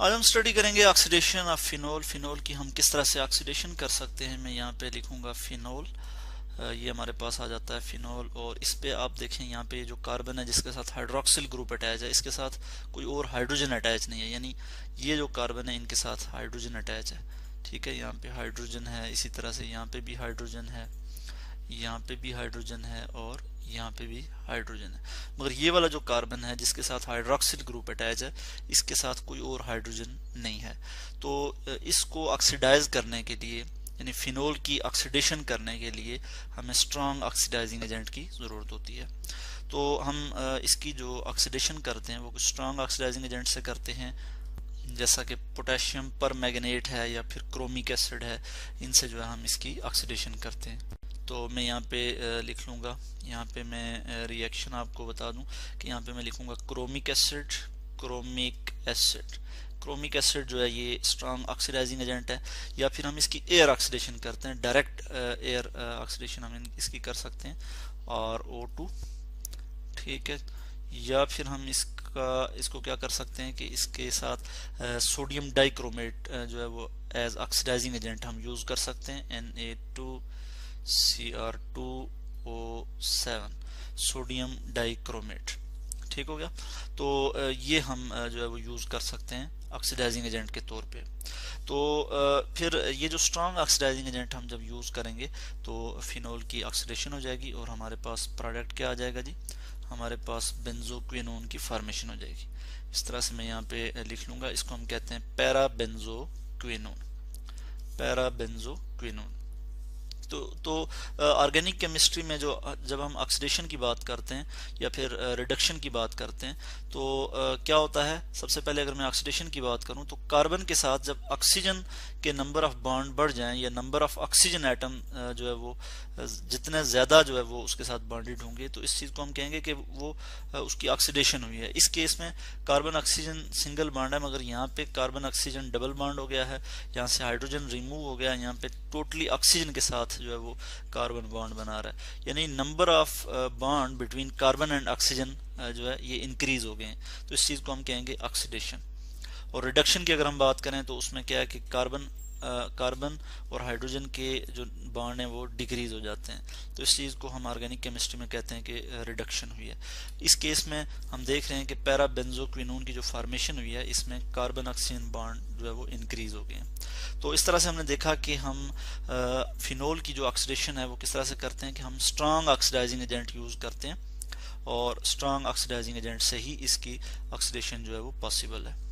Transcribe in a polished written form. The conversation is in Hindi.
आज हम स्टडी करेंगे ऑक्सीडेशन ऑफ फिनोल। फिनोल की हम किस तरह से ऑक्सीडेशन कर सकते हैं। मैं यहाँ पे लिखूंगा फिनोल, ये हमारे पास आ जाता है फिनोल। और इस पे आप देखें यहाँ पे जो कार्बन है जिसके साथ हाइड्रोक्सिल ग्रुप अटैच है, इसके साथ कोई और हाइड्रोजन अटैच नहीं है, यानी ये जो कार्बन है इनके साथ हाइड्रोजन अटैच है। ठीक है, यहाँ पे हाइड्रोजन है, इसी तरह से यहाँ पे भी हाइड्रोजन है, यहाँ पे भी हाइड्रोजन है और यहाँ पे भी हाइड्रोजन है। मगर ये वाला जो कार्बन है जिसके साथ हाइड्रोक्सिल ग्रुप अटैच है, इसके साथ कोई और हाइड्रोजन नहीं है। तो इसको ऑक्सीडाइज करने के लिए, यानी फिनोल की ऑक्सीडेशन करने के लिए हमें स्ट्रॉन्ग ऑक्सीडाइजिंग एजेंट की ज़रूरत होती है। तो हम इसकी जो ऑक्सीडेशन करते हैं वो कुछ स्ट्रॉन्ग ऑक्सीडाइजिंग एजेंट से करते हैं, जैसा कि पोटेशियम पर मैग्नेट है या फिर क्रोमिक एसिड है, इनसे जो है हम इसकी ऑक्सीडेशन करते हैं। तो मैं यहाँ पे लिख लूँगा, यहाँ पे मैं रिएक्शन आपको बता दूं कि यहाँ पे मैं लिखूँगा chromic acid. Chromic acid chromic acid जो है ये स्ट्रॉन्ग ऑक्सीडाइजिंग एजेंट है। या फिर हम इसकी एयर ऑक्सीडेशन करते हैं, डायरेक्ट एयर ऑक्सीडेशन हम इसकी कर सकते हैं, और O2। ठीक है, या फिर हम इसको क्या कर सकते हैं कि इसके साथ सोडियम डाइक्रोमेट जो है वो एज ऑक्सीडाइजिंग एजेंट हम यूज़ कर सकते हैं, Na2Cr2O7, सोडियम डाइक्रोमेट। ठीक हो गया। तो ये हम जो है वो यूज़ कर सकते हैं ऑक्सीडाइजिंग एजेंट के तौर पे। तो फिर ये जो स्ट्रॉन्ग ऑक्सीडाइजिंग एजेंट हम जब यूज़ करेंगे तो फिनोल की ऑक्सीडेशन हो जाएगी और हमारे पास प्रोडक्ट क्या आ जाएगा जी, हमारे पास बेंजोक्विनोन की फॉर्मेशन हो जाएगी। इस तरह से मैं यहाँ पे लिख लूँगा, इसको हम कहते हैं पैराबेंजोक्विनोन। पैराबेंजोक्विनोन। तो ऑर्गेनिक केमिस्ट्री में जो जब हम ऑक्सीडेशन की बात करते हैं या फिर रिडक्शन की बात करते हैं तो क्या होता है, सबसे पहले अगर मैं ऑक्सीडेशन की बात करूं तो कार्बन के साथ जब ऑक्सीजन के नंबर ऑफ बॉन्ड बढ़ जाएं या नंबर ऑफ ऑक्सीजन एटम जो है वो जितने ज़्यादा जो है वो उसके साथ बॉन्डेड होंगे, तो इस चीज़ को हम कहेंगे कि वो उसकी ऑक्सीडेशन हुई है। इस केस में कार्बन ऑक्सीजन सिंगल बॉन्ड है, मगर यहाँ पे कार्बन ऑक्सीजन डबल बॉन्ड हो गया है, यहाँ से हाइड्रोजन रिमूव हो गया, यहाँ पे टोटली ऑक्सीजन के साथ जो है वो कार्बन बॉन्ड बना रहा है, यानी number of bond between carbon and oxygen जो है ये इंक्रीज हो गए हैं। तो इस चीज़ को हम कहेंगे ऑक्सीडेशन। और रिडक्शन की अगर हम बात करें तो उसमें क्या है कि कार्बन और हाइड्रोजन के जो बॉन्ड हैं वो डिक्रीज हो जाते हैं। तो इस चीज़ को हम ऑर्गेनिक केमिस्ट्री में कहते हैं कि रिडक्शन हुई है। इस केस में हम देख रहे हैं कि पैराबेंजोक्विनोन की जो फॉर्मेशन हुई है इसमें कार्बन ऑक्सीजन बॉन्ड जो है वो इंक्रीज हो गए हैं। तो इस तरह से हमने देखा कि हम फिनोल की जो ऑक्सीडेशन है वो किस तरह से करते हैं कि हम स्ट्रॉन्ग ऑक्सीडाइजिंग एजेंट यूज़ करते हैं और स्ट्रॉन्ग ऑक्सीडाइजिंग एजेंट से ही इसकी ऑक्सीडेशन जो है वो पॉसिबल है।